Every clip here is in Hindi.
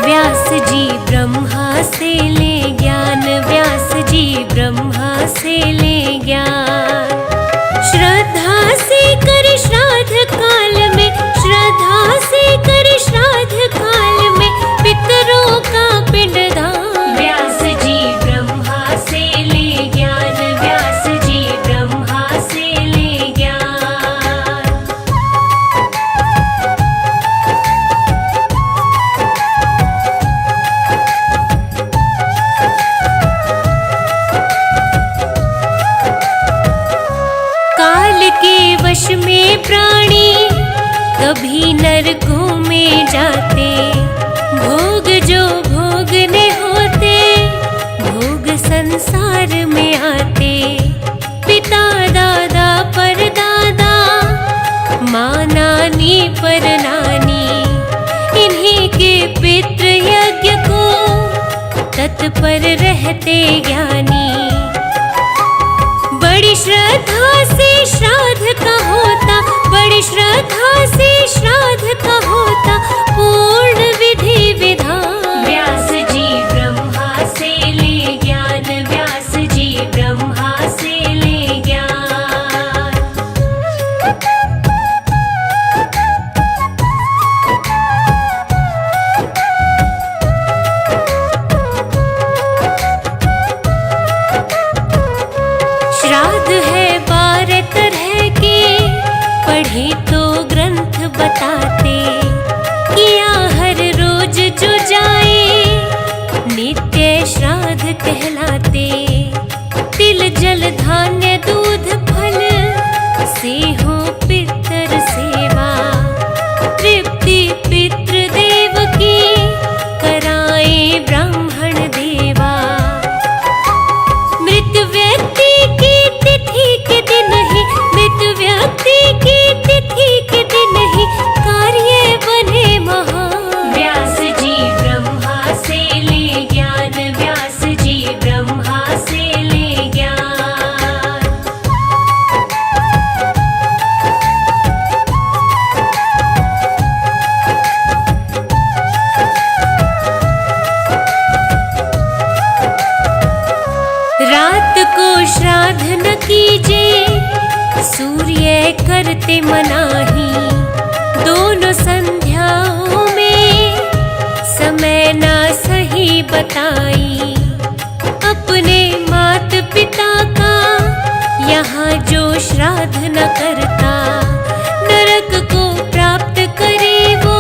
व्यास जी ब्रह्मा से ले ज्ञान, व्यास जी ब्रह्मा से ले ज्ञान। श्रद्धा से कर श्राद्ध काल में, श्रद्धा से कर श्राद्ध काल में पितरों का पिंडदान। व्यास जी ब्रह्मा से ले ज्ञान, व्यास जी ब्रह्मा से ले ज्ञान। काल के वश में प्राणी कभी नरकों में जाते, भोग जो भोगने होते भोग संसार में आते। पिता दादा पर दादा, माँ नानी पर नानी, इन्हीं के पितृ यज्ञ को तत्पर रहते ज्ञानी। बड़ी श्रद्धा से श्राद्ध का होता, बड़ी श्रद्धा से श्राद्ध का होता पूर्ण विधि विधान। व्यास जी ब्रह्मा से ले ज्ञान, व्यास जी ब्रह्मा से ले ज्ञान। श्राद्ध है 12 तरह के, पढ़े तो ग्रंथ बताते। किया हर रोज जो जाए नित्य श्राद्ध कहलाते। तिल जल धान्य दूध फल से हो पितर सेवा। तृप्ति पितृ देव की कराए ब्राह्मण देवा। मृत व्यक्ति की तिथि के दिन ही, मृत व्यक्ति की तिथि के दिन ही कार्य बने महान। व्यास जी ब्रह्मा से ले ज्ञान, व्यास जी ब्रह्मा से ले ज्ञान। रात को श्राद्ध न कीजे, सूर्य करते मनाही। दोनों संध्याओं में समय ना सही बताई। अपने मात पिता का यहाँ जो श्राद्ध न करता, नरक को प्राप्त करे वो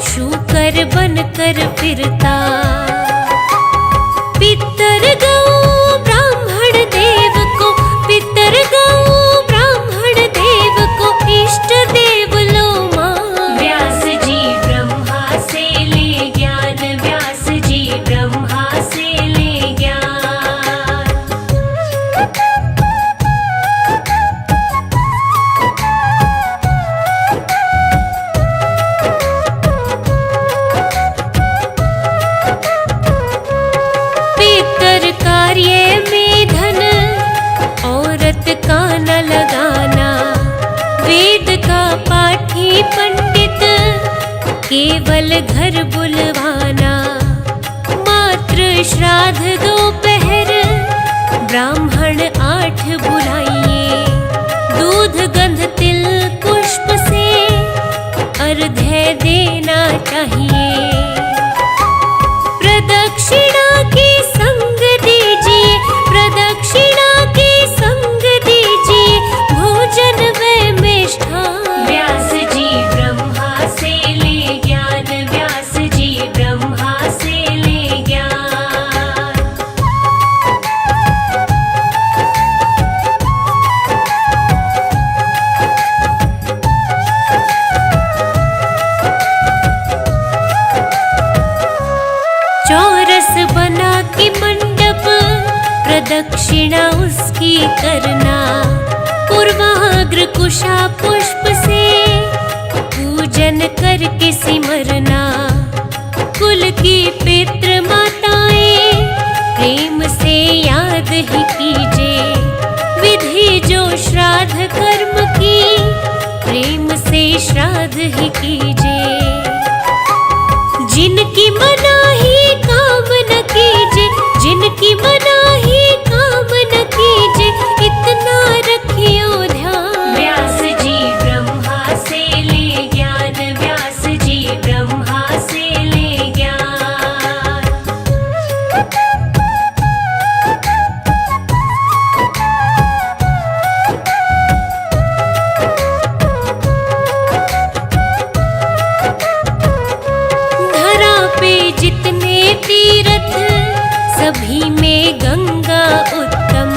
शूकर बनकर फिरता। पितर गौ ब्राह्मण देव को, पितर गौ ब्राह्मण देव को इष्ट देव लो मान। व्यास जी ब्रह्मा से ले ज्ञान, व्यास जी ब्रह्मा से ले ज्ञान। पितर कार्य में धन औरत का न लगाना। वेद का पाठी पंडित केवल घर बुलवाना। मात्र श्राद्ध दोपहर ब्राह्मण 8 बुलाइए। दूध गंध तिल पुष्प से अर्घ्य देना चाहिए। प्रदक्षिणा के संग दीजिए, प्रदक्षिणा के संग दीजिए भोजन व मिष्ठान। व्यास जी ब्रह्मा से ले ज्ञान, व्यास जी ब्रह्मा से ले ज्ञान। चौरस बना के मंडप प्रदक्षिणा उसकी करना। पूर्वाग्र कुशा पुष्प से पूजन करके सिमरना। कुल की पितृ माताएं श्राद्ध ही कीजे। जिनकी मनाही काम न कीजे, जिनकी मनाही काम न कीजे, इतना रखियो ध्यान। व्यास जी ब्रह्मा से ले ज्ञान, व्यास जी ब्रह्मा से ले ज्ञान। धरा पे जितने तीर्थ, सभी में गंगा उत्तम।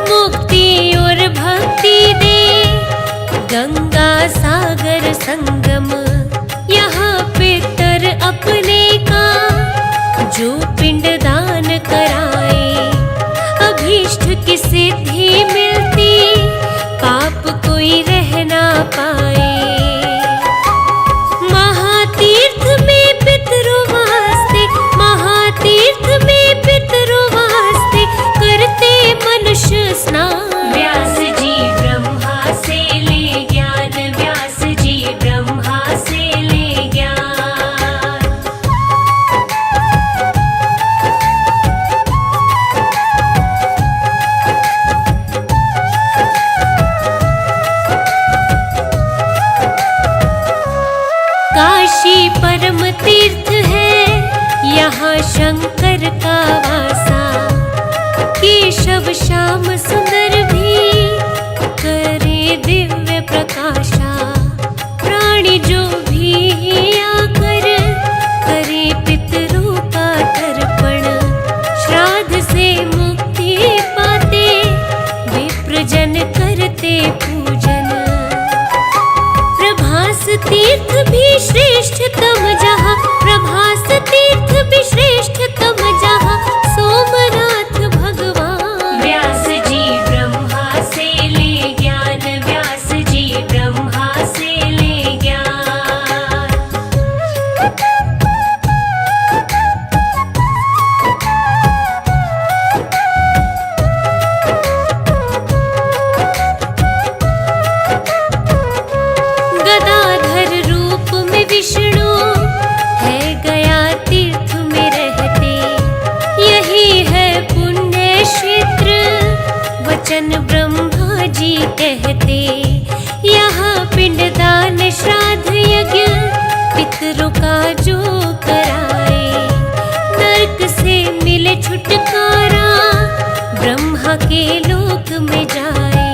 मुक्ति और भक्ति दे गंगा सागर संगम। यहाँ पितर अपने का जो पिंड दान कराए, अभीष्ट की सिद्धि मिलती, पाप कोई रह ना पाए। महातीर्थ में पितरों वास्ते, महातीर्थ में पितरों वास्ते, करते मनुष्य स्नान। व्यास जी ब्रह्मा से ले ज्ञान, व्यास जी ब्रह्मा से ले ज्ञान। काशी परम तीर्थ है, यहाँ शंकर का वासा। केशव श्याम सुंदर भी करे दिव्य प्रकाशा। प्राणी जो भी आकर करे पितरों का तर्पण, श्राद्ध से मुक्ति पाते, विप्रजन करते पूजन। प्रभास तीर्थ भी श्रेष्ठतम जहाँ, प्रभास तीर्थ भी श्रेष्ठतम जहाँ, सोमनाथ भगवान। व्यास जी ब्रह्मा से ले ज्ञान, व्यास जी ब्रह्मा से ले ज्ञान। गदाधर रूप में विष्णु है, गया तीर्थ में रहते। यही है पुण्य क्षेत्र, वचन ब्रह्मा जी कहते। यहाँ पिंडदान श्राद्ध यज्ञ, पितरों का जो कराए, नरक से मिले छुटकारा, ब्रह्मा के लोक में जाए।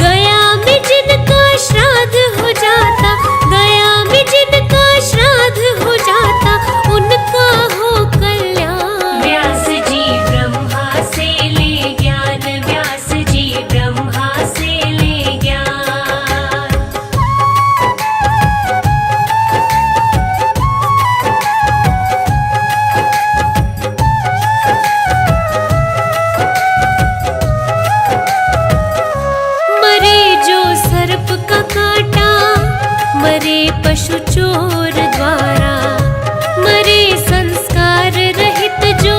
गया में जिनका श्राद्ध हो जाता, गया में जिनका श्राद्ध हो जाता, उनका हो कल्याण। व्यास जी ब्रह्मा से ले ज्ञान, व्यास जी ब्रह्मा से ले ज्ञान। मरे जो सर्प का काटा, मरे पशु चोर द्वारा, मरे संस्कार रहित जो,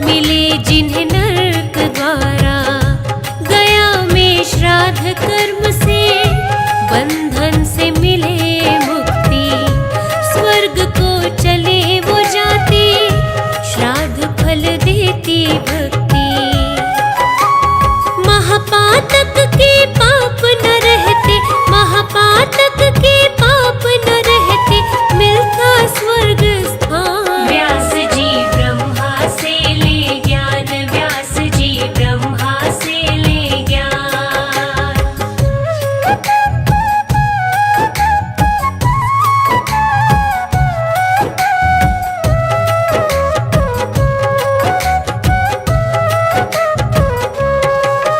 मिले जिन्हें नरक द्वारा। गया में श्राद्ध कर्म से, बंधन से मिले मुक्ति, स्वर्ग को चले वो जाते, श्राद्ध फल देती भक्ति। महापातक के पाप न रहते, महापातक के पाप न रहते, मिलता स्वर्ग स्थान। व्यास जी ब्रह्मा से ले ज्ञान, व्यास जी ब्रह्मा से ले ज्ञान।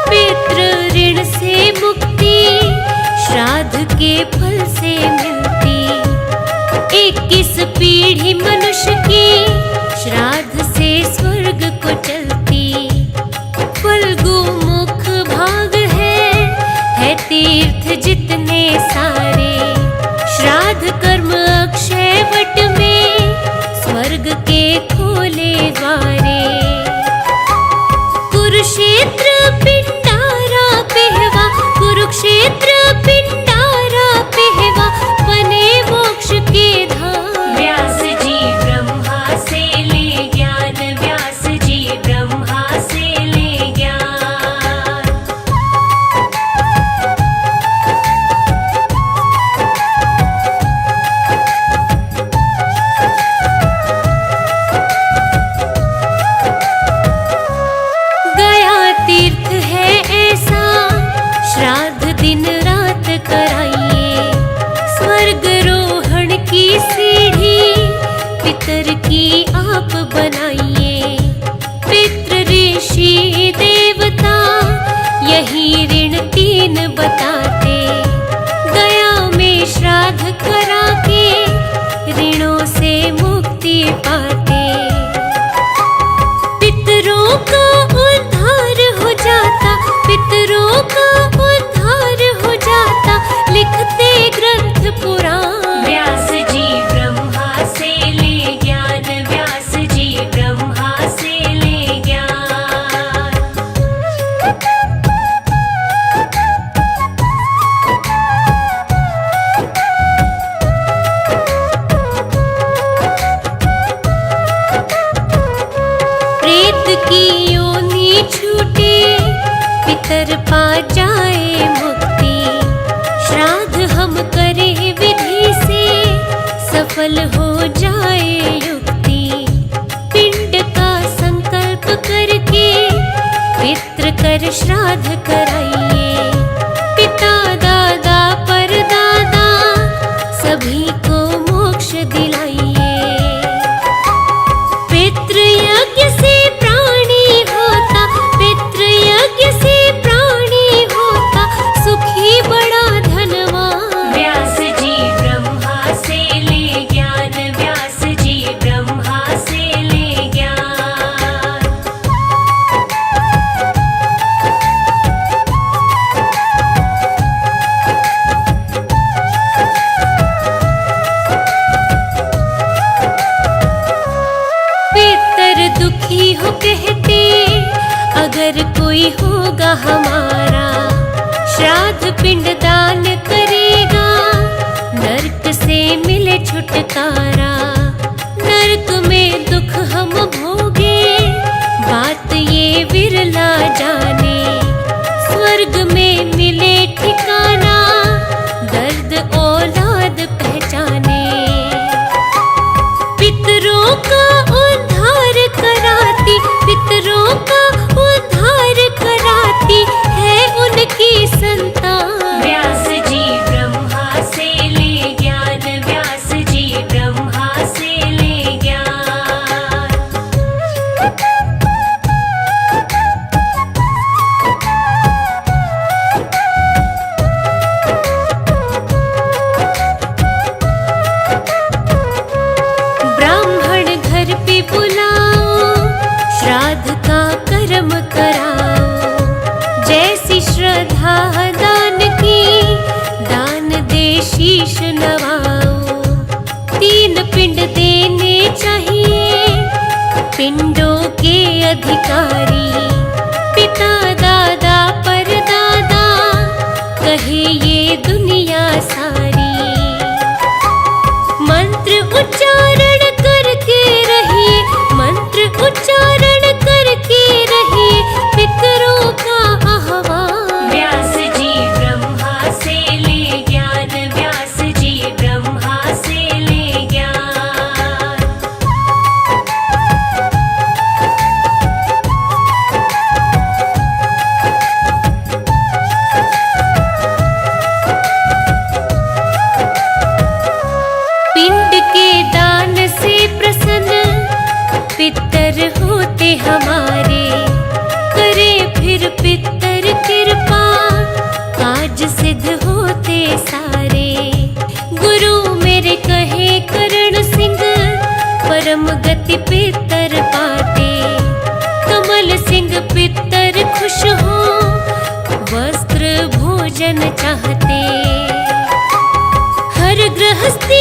पितृ ऋण से मुक्ति, श्राद्ध के फल से मिलती। 21 पीढ़ी मनुष्य की, श्राद्ध से स्वर्ग को चलती। फल्गु मुख भाग है तीर्थ जितने सारे, श्राद्ध कर्म अक्षय वट में, स्वर्ग के खोले द्वारे। कुरुक्षेत्र पिंडारा पेहवा, कुरुक्षेत्र पिंडारा पितर पा जाए मुक्ति। श्राद्ध हम करें विधि से सफल हो जाए युक्ति। पिंड का संकल्प करके पितृ कर श्राद्ध कराइए। पिता दादा परदादा सभी को मोक्ष दिलाइए। पितृयज्ञ से प्राणी होता, पितृयज्ञ से प्राणी होता, सुखी बड़ा धनवान। व्यास जी ब्रह्मा से ले ज्ञान, व्यास जी ब्रह्मा से ले ज्ञान। पितर दुखी हो कहते अगर कोई होगा हमारा, श्राद्ध पिंड दान करेगा, नरक से मिले छुटकारा। नरक में दुख हम भोगे, बात ये विरला जाने। स्वर्ग में मिले ठिकाना, दर्द औलाद पहचाने। पितरों का उद्धार कराती, पितरों का उद्धार कराती है उनकी संतान। व्यास जी ब्रह्मा से ले ज्ञान, व्यास जी ब्रह्मा से ले ज्ञान। ब्राह्मण घर पे बुलाओ, श्राद्ध का कर्म कराओ। जैसी श्रद्धा दान की, दान दे शीश नवाओ। 3 पिंड देने चाहिए, पिंडों के अधिकारी। पिता दादा परदादा कहे ये दुनिया सारी। मंत्र उच्चारण करके रहिए, मंत्र उच्चारण करके रहिए, पितरों का आह्वान। व्यास जी ब्रह्मा से ले ज्ञान, व्यास जी ब्रह्मा से ले ज्ञान। पिंड के दान से प्रसन्न पितर होते हमारे। करे फिर पितर कृपा, काज सिद्ध होते सारे। गुरु मेरे कहे करण सिंह, परम गति पितर पाते। कमल सिंह पितर खुश हो, वस्त्र भोजन चाहते। हर गृहस्थी